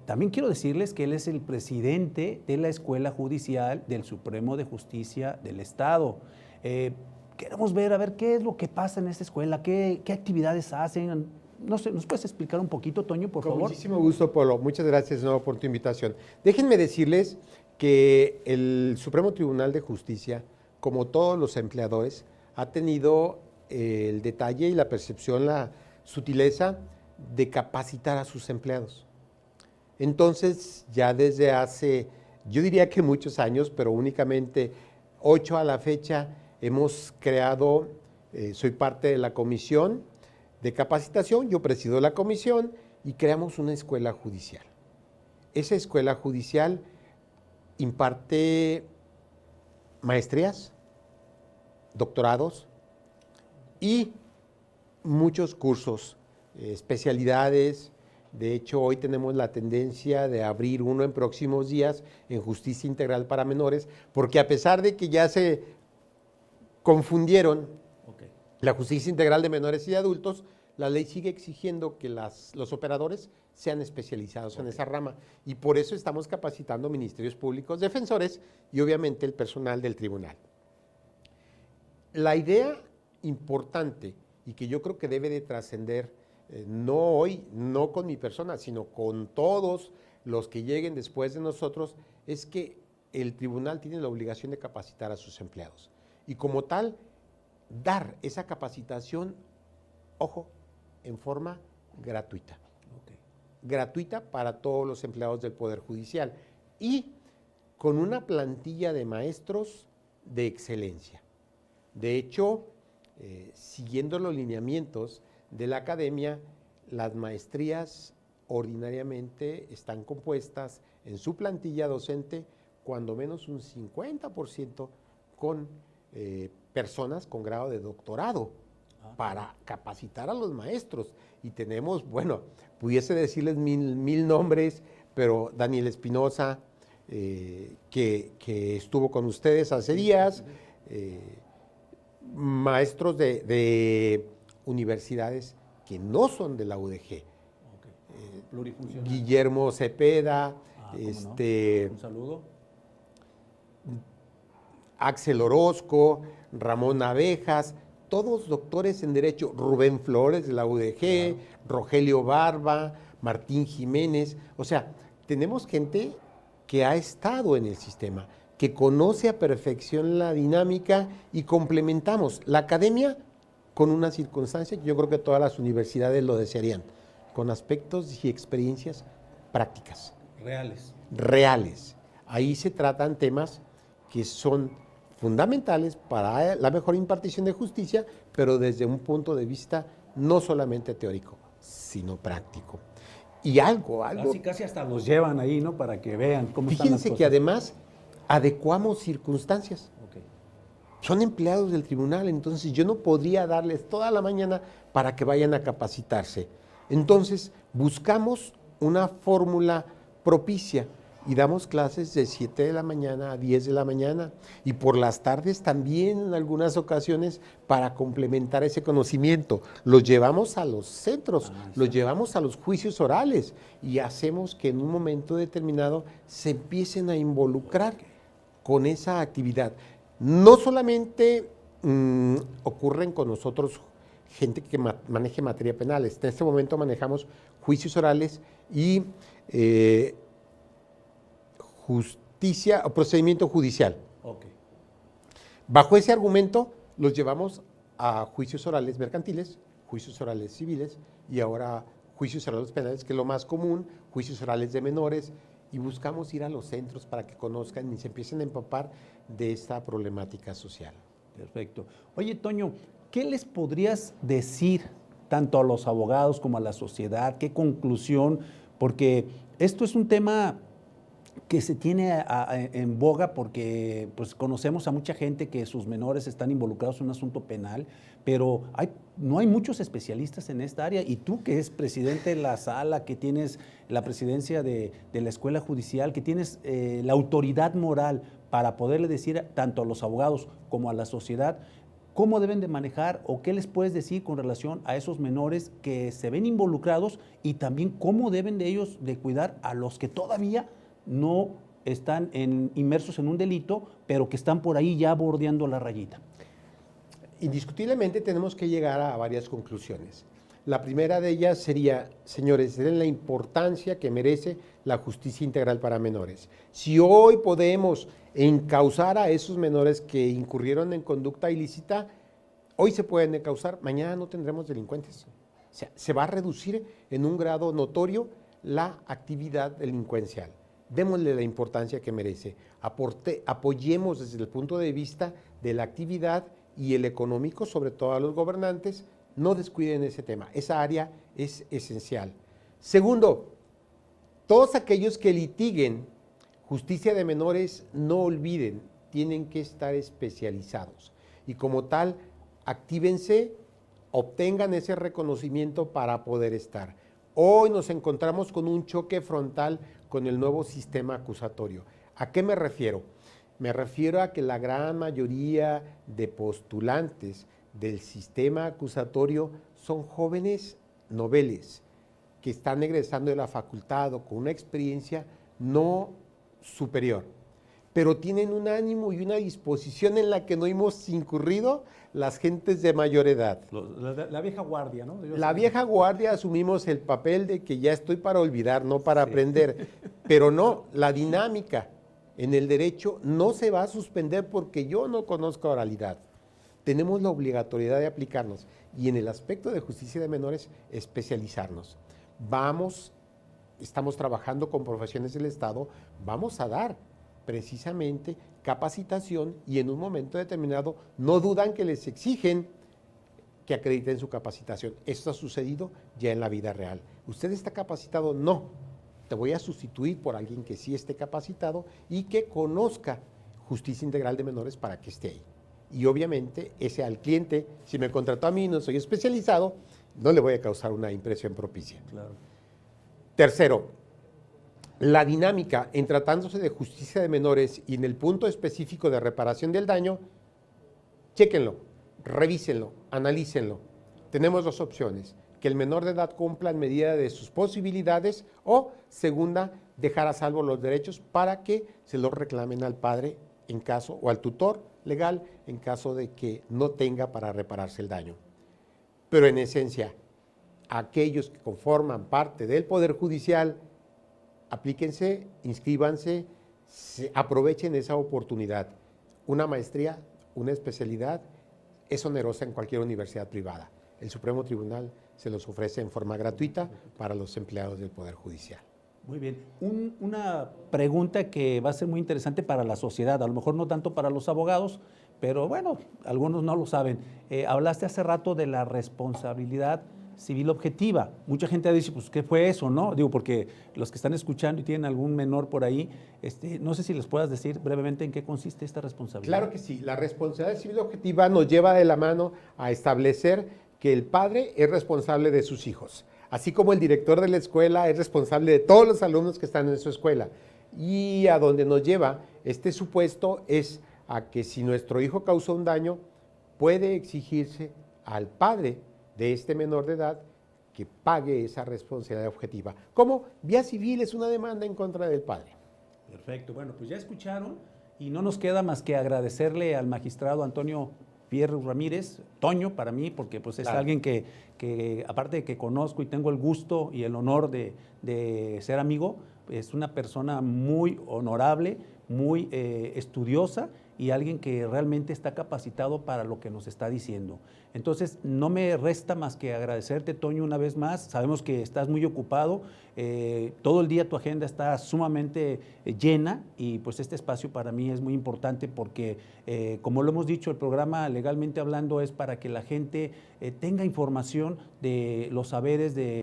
También quiero decirles que él es el presidente de la Escuela Judicial del Supremo de Justicia del Estado. Queremos ver, a ver qué es lo que pasa en esta escuela, qué actividades hacen. No sé, ¿nos puedes explicar un poquito, Toño, por favor? Con muchísimo gusto, Polo. Muchas gracias de nuevo por tu invitación. Déjenme decirles que el Supremo Tribunal de Justicia, como todos los empleadores, ha tenido el detalle y la percepción, la sutileza de capacitar a sus empleados. Entonces, ya desde hace, yo diría que muchos años, pero únicamente 8 a la fecha, hemos creado, soy parte de la comisión de capacitación, yo presido la comisión y creamos una escuela judicial. Esa escuela judicial imparte maestrías, doctorados y muchos cursos, especialidades. De hecho, hoy tenemos la tendencia de abrir uno en próximos días en justicia integral para menores, porque a pesar de que ya se confundieron la justicia integral de menores y de adultos, la ley sigue exigiendo que los operadores sean especializados en esa rama, y por eso estamos capacitando ministerios públicos, defensores y obviamente el personal del tribunal. La idea importante y que yo creo que debe de trascender, no hoy, no con mi persona, sino con todos los que lleguen después de nosotros, es que el tribunal tiene la obligación de capacitar a sus empleados y como tal dar esa capacitación, ojo, en forma gratuita. Gratuita para todos los empleados del Poder Judicial y con una plantilla de maestros de excelencia. De hecho, siguiendo los lineamientos de la academia, las maestrías ordinariamente están compuestas en su plantilla docente cuando menos un 50% con personas con grado de doctorado para capacitar a los maestros. Y tenemos, bueno, pudiese decirles mil nombres, pero Daniel Espinosa, que estuvo con ustedes hace días, maestros de universidades que no son de la UDG. Guillermo Cepeda, un saludo. Axel Orozco, Ramón Abejas, todos doctores en Derecho, Rubén Flores de la UDG, Rogelio Barba, Martín Jiménez. O sea, tenemos gente que ha estado en el sistema, que conoce a perfección la dinámica y complementamos la academia con una circunstancia que yo creo que todas las universidades lo desearían, con aspectos y experiencias prácticas. Reales. Ahí se tratan temas que son fundamentales para la mejor impartición de justicia, pero desde un punto de vista no solamente teórico, sino práctico. Y algo. Casi hasta los llevan ahí, ¿no? Para que vean cómo están las cosas. Fíjense que además adecuamos circunstancias. Son empleados del tribunal, entonces yo no podría darles toda la mañana para que vayan a capacitarse. Entonces, buscamos una fórmula propicia y damos clases de 7 de la mañana a 10 de la mañana y por las tardes también en algunas ocasiones para complementar ese conocimiento. Los llevamos a los centros, los llevamos a los juicios orales y hacemos que en un momento determinado se empiecen a involucrar con esa actividad. No solamente ocurren con nosotros gente que maneje materia penal. En este momento manejamos juicios orales y justicia o procedimiento judicial. Okay. Bajo ese argumento los llevamos a juicios orales mercantiles, juicios orales civiles y ahora juicios orales penales, que es lo más común, juicios orales de menores, y buscamos ir a los centros para que conozcan y se empiecen a empapar de esta problemática social. Perfecto. Oye, Toño, ¿qué les podrías decir tanto a los abogados como a la sociedad? ¿Qué conclusión? Porque esto es un tema que se tiene en boga porque pues, conocemos a mucha gente que sus menores están involucrados en un asunto penal, pero no hay muchos especialistas en esta área, y tú que eres presidente de la sala, que tienes la presidencia de la escuela judicial, que tienes la autoridad moral para poderle decir tanto a los abogados como a la sociedad cómo deben de manejar o qué les puedes decir con relación a esos menores que se ven involucrados y también cómo deben de ellos de cuidar a los que todavía no están inmersos en un delito, pero que están por ahí ya bordeando la rayita. Indiscutiblemente tenemos que llegar a varias conclusiones. La primera de ellas sería, señores, den la importancia que merece la justicia integral para menores. Si hoy podemos encauzar a esos menores que incurrieron en conducta ilícita, hoy se pueden encauzar, mañana no tendremos delincuentes. O sea, se va a reducir en un grado notorio la actividad delincuencial. Démosle la importancia que merece. Apoyemos desde el punto de vista de la actividad y el económico, sobre todo a los gobernantes, no descuiden ese tema. Esa área es esencial. Segundo, todos aquellos que litiguen justicia de menores, no olviden, tienen que estar especializados. Y como tal, actívense, obtengan ese reconocimiento para poder estar. Hoy nos encontramos con un choque frontal con el nuevo sistema acusatorio. ¿A qué me refiero? Me refiero a que la gran mayoría de postulantes del sistema acusatorio son jóvenes noveles que están egresando de la facultad o con una experiencia no superior, pero tienen un ánimo y una disposición en la que no hemos incurrido las gentes de mayor edad. La vieja guardia, ¿no? La vieja guardia asumimos el papel de que ya estoy para olvidar, no para aprender, pero no, la dinámica en el derecho no se va a suspender porque yo no conozco oralidad. Tenemos la obligatoriedad de aplicarnos y en el aspecto de justicia de menores, especializarnos. Estamos trabajando con profesiones del Estado, vamos a dar precisamente capacitación y en un momento determinado no dudan que les exigen que acrediten su capacitación. Esto ha sucedido ya en la vida real. ¿Usted está capacitado? No. Te voy a sustituir por alguien que sí esté capacitado y que conozca justicia integral de menores para que esté ahí. Y obviamente ese al cliente, si me contrató a mí y no soy especializado, no le voy a causar una impresión propicia. Claro. Tercero, la dinámica en tratándose de justicia de menores y en el punto específico de reparación del daño, chéquenlo, revísenlo, analícenlo. Tenemos dos opciones: que el menor de edad cumpla en medida de sus posibilidades o, segunda, dejar a salvo los derechos para que se los reclamen al padre en caso, o al tutor legal en caso de que no tenga para repararse el daño. Pero en esencia, aquellos que conforman parte del Poder Judicial, aplíquense, inscríbanse, aprovechen esa oportunidad. Una maestría, una especialidad es onerosa en cualquier universidad privada. El Supremo Tribunal se los ofrece en forma gratuita para los empleados del Poder Judicial. Muy bien. Una pregunta que va a ser muy interesante para la sociedad, a lo mejor no tanto para los abogados, pero bueno, algunos no lo saben. Hablaste hace rato de la responsabilidad civil objetiva. Mucha gente dice, pues, ¿qué fue eso, no? Digo, porque los que están escuchando y tienen algún menor por ahí, no sé si les puedas decir brevemente en qué consiste esta responsabilidad. Claro que sí. La responsabilidad civil objetiva nos lleva de la mano a establecer que el padre es responsable de sus hijos. Así como el director de la escuela es responsable de todos los alumnos que están en su escuela. Y a donde nos lleva este supuesto es a que si nuestro hijo causó un daño, puede exigirse al padre de este menor de edad que pague esa responsabilidad objetiva. Como vía civil es una demanda en contra del padre. Perfecto, bueno, pues ya escucharon y no nos queda más que agradecerle al magistrado Antonio Pierre Ramírez, Toño para mí, porque pues es alguien que aparte de que conozco y tengo el gusto y el honor de ser amigo, es una persona muy honorable, muy estudiosa y alguien que realmente está capacitado para lo que nos está diciendo. Entonces, no me resta más que agradecerte, Toño, una vez más. Sabemos que estás muy ocupado, todo el día tu agenda está sumamente llena y pues este espacio para mí es muy importante porque, como lo hemos dicho, el programa Legalmente Hablando es para que la gente tenga información de los saberes de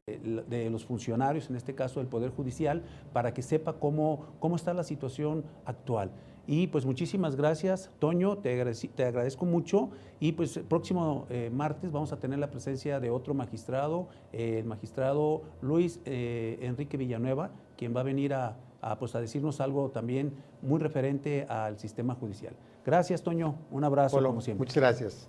los funcionarios, en este caso del Poder Judicial, para que sepa cómo está la situación actual. Y pues muchísimas gracias, Toño, te agradezco mucho y pues el próximo martes vamos a tener la presencia de otro magistrado, el magistrado Luis Enrique Villanueva, quien va a venir a decirnos algo también muy referente al sistema judicial. Gracias, Toño, un abrazo como siempre. Muchas gracias.